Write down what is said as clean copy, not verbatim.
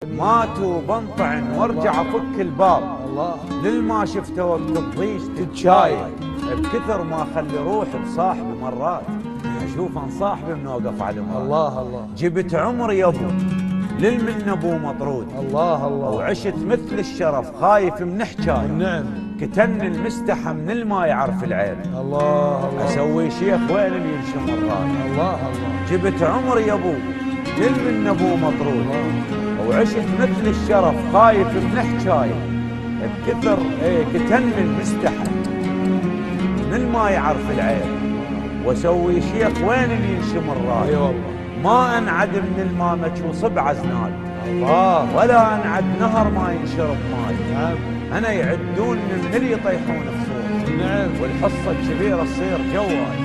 مات وبنطعن وارجع افك الباب. الله للما شفته وقت الضيج تتشايل، بكثر ما اخلي روحي بصاحبي مرات اشوف ان صاحبي من اوقف على المرات. الله الله جبت عمري يا ابو للمن ابو مطرود. الله الله وعشت مثل الشرف خايف من حجايه. النعم كتن المستحى من الما يعرف العين. الله الله اسوي شيخ وين اللي ينشم الراي. الله الله جبت عمري يا ابو للمن ابو مطرود. وعشت مثل الشرف خايف من حجايه. بكثر كتن المستحى من ما يعرف العين. واسوي شيخ وين اللي ينشم الراي. اي والله ما انعد من الماء مجوص بعزناد. الله ولا انعد نهر ما ينشرب ماي. نعم انا يعدون من اللي يطيحون الصور. نعم والحصه الكبيره تصير جواي.